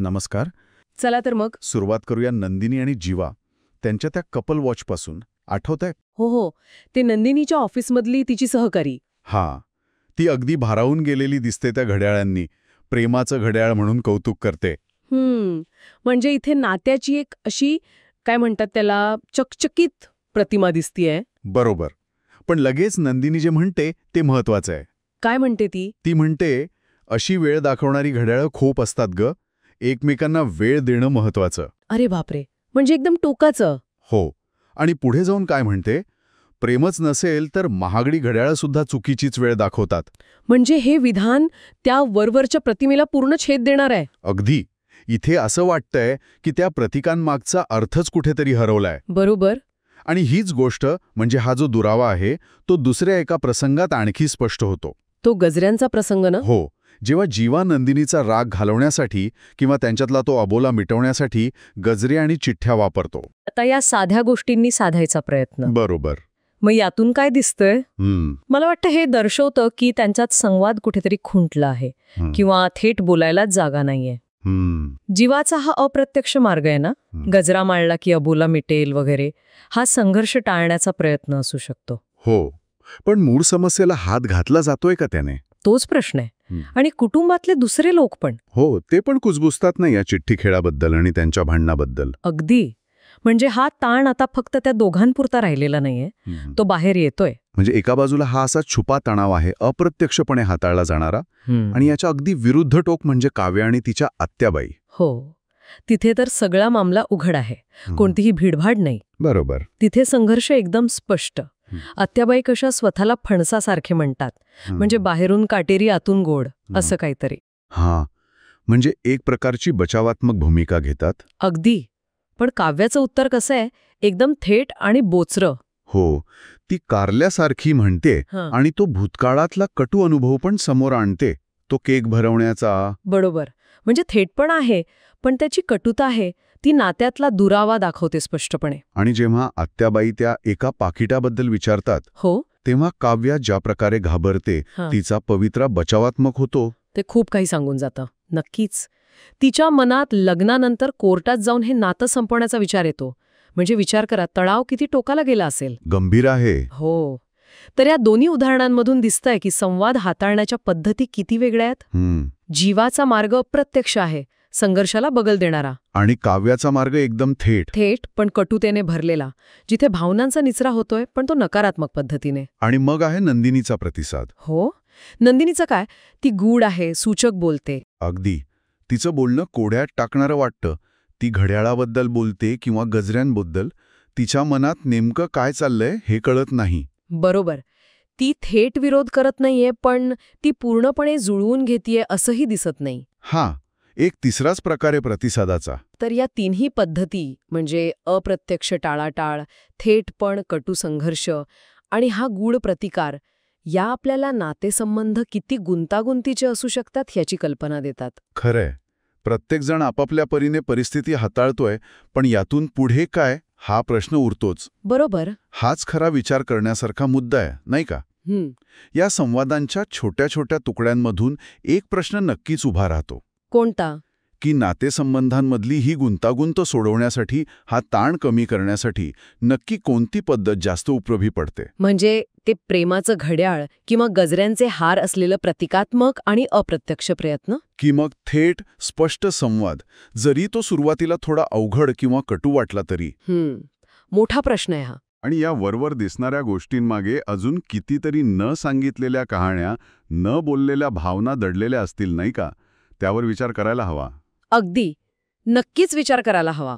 नमस्कार. चला तर मग. सुरुवात करूया नंदिनी आणि जीवा त्यांच्या त्या कपल वॉचपासून. आठवतंय? हो. ते नंदिनीच्या ऑफिसमधली तिची सहकारी. हां. ती अगदी भारावून गेलेली दिसते त्या घड्याळांनी. प्रेमाचं घड्याळ म्हणून कौतुक करते. म्हणजे इथे नात्याची एक अशी, काय म्हणतात त्याला, चकचकीत प्रतिमा दिसतीये. बरोबर. पण लगेच नंदिनी जे म्हणते ते महत्वाचं आहे. काय म्हणते ती? ती म्हणते, अशी वेळ दाखवणारी घड्याळं खूप असतात ग. एकमेकांना वेळ देणं महत्वाचं. अरे बापरे, म्हणजे एकदम टोकाचं. हो. आणि पुढे जाऊन काय म्हणते, प्रेमच नसेल तर महागडी घड्याळं सुद्धा चुकीचीच वेळ दाखवतात. म्हणजे हे विधान त्या वरवरच्या प्रतिमेला पूर्ण छेद देणार आहे. अगदी. इथे असं वाटतंय की त्या प्रतिकांमागचा अर्थच कुठेतरी हरवलाय. बरोबर. आणि हीच गोष्ट, म्हणजे हा जो दुरावा आहे, तो दुसऱ्या एका प्रसंगात आणखी स्पष्ट होतो. तो गजऱ्यांचा प्रसंग ना? हो. जेव्हा जीवा नंदिनीचा राग घालवण्यासाठी किंवा त्यांच्यातला तो अबोला मिटवण्यासाठी गजरे आणि चिठ्ठ्या वापरतो. आता या साध्या गोष्टींनी साधायचा प्रयत्न. बरोबर. मग यातून काय दिसतंय? मला वाटतं हे दर्शवतं की त्यांच्यात संवाद कुठेतरी खुंटला आहे किंवा थेट बोलायलाच जागा नाहीये. जीवाचा हा अप्रत्यक्ष मार्ग आहे ना, गजरा माळला की अबोला मिटेल वगैरे, हा संघर्ष टाळण्याचा प्रयत्न असू शकतो. हो. पण मूळ समस्येला हात घातला जातोय का त्याने? तोच प्रश्न आहे. आणि कुटुंबातले दुसरे लोक पण. हो, ते पण कुजबुजतात ना या चिठ्ठी खेळाबद्दल आणि त्यांच्या भांडणाबद्दल. अगदी. म्हणजे हा ताण आता फक्त त्या दोघांपुरता राहिलेला नाहीये, तो बाहेर येतोय. म्हणजे एका बाजूला हा असा छुपा तणाव आहे, अप्रत्यक्षपणे हाताळला जाणारा, आणि याच्या अगदी विरुद्ध टोक म्हणजे काव्य आणि तिच्या आत्याबाई. हो. तिथे तर सगळा मामला उघड आहे, कोणतीही भीडभाड नाही. बरोबर. तिथे संघर्ष एकदम स्पष्ट. आत्याबाई कशा स्वतःला फणसासारखे म्हणतात, म्हणजे बाहेरून काटेरी आतून गोड, असं काहीतरी. हां, म्हणजे एक प्रकारची बचावात्मक भूमिका घेतात. अगदी. पण काव्याचं उत्तर कसं आहे, एकदम थेट आणि बोचरं. हो. ती कारल्यासारखी म्हणते आणि तो भूतकाळातला कटू अनुभव पण समोर आणते, तो केक भरवण्याचा. बरोबर. म्हणजे थेट पण आहे, पण त्याची कटुता आहे ती नात्यातला दुरावा दाखवते स्पष्टपणे. आणि जेव्हा आत्याबाई त्या एका पाकिटाबद्दल विचारतात, हो, तेव्हा काव्या ज्या प्रकारे घाबरते, तिचा पवित्रा बचावात्मक होतो. ते खूप काही सांगून जातं. नक्कीच. तिच्या मनात लग्नानंतर कोर्टात जाऊन हे नातं संपवण्याचा विचार येतो. म्हणजे विचार करा, तणाव किती टोकाला गेला असेल. गंभीर आहे. हो. तर या दोन्ही उदाहरणांमधून दिसतंय की संवाद हाताळण्याच्या पद्धती किती वेगळ्या आहेत. जीवाचा मार्ग अप्रत्यक्ष आहे, संघर्षाला बगल देणारा. आणि काव्याचा मार्ग एकदम थेट पण कटुतेने भरलेला, जिथे भावनांचा निचरा होतोय, पण तो नकारात्मक पद्धतीने. आणि मग आहे नंदिनीचा प्रतिसाद. हो. नंदिनीचं काय, ती गूढ आहे, सूचक बोलते. अगदी. तिचं बोलणं कोड्यात टाकणारं वाटतं. ती घड्याळाबद्दल बोलते किंवा गजऱ्यांबद्दल. तिच्या मनात नेमकं काय चाललंय हे कळत नाही. बरोबर. ती थेट विरोध करत नाहीये, पण ती पूर्णपणे जुळवून घेतीये असंही दिसत नाही. हां, एक तिसराच प्रकारे प्रतिसादाचा. तर या तिन्ही पद्धती, म्हणजे अप्रत्यक्ष टाळाटाळ, थेट पण कटू संघर्ष आणि हा गूढ प्रतिकार, या आपल्याला नातेसंबंध किती गुंतागुंतीचे असू शकतात ह्याची कल्पना देतात. खरंय. प्रत्येकजण आपापल्या परीने परिस्थिती हाताळतोय, पण यातून पुढे काय हा प्रश्न उरतोच. बरोबर. हाच खरा विचार करण्यासारखा मुद्दा आहे, नाही का? या संवादांच्या छोट्या छोट्या तुकड्यांमधून एक प्रश्न नक्कीच उभा राहतो. कोणता? की नातेसंबंधांमधली ही गुंतागुंत सोडवण्यासाठी, हा ताण कमी करण्यासाठी नक्की कोणती पद्धत जास्त उपयोगी पडते? म्हणजे ते प्रेमाचं घड्याळ किंवा गजऱ्यांचे हार असलेलं प्रतिकात्मक आणि अप्रत्यक्ष प्रयत्न, की मग थेट स्पष्ट संवाद, जरी तो सुरुवातीला थोडा अवघड किंवा कटू वाटला तरी? मोठा प्रश्न आहे हा. आणि या वरवर दिसणाऱ्या गोष्टींमागे अजून कितीतरी न सांगितलेल्या कहाण्या, न बोललेल्या भावना दडलेल्या असतील, नाही का? त्यावर विचार करायला हवा. अगदी. नक्कीच विचार करायला हवा.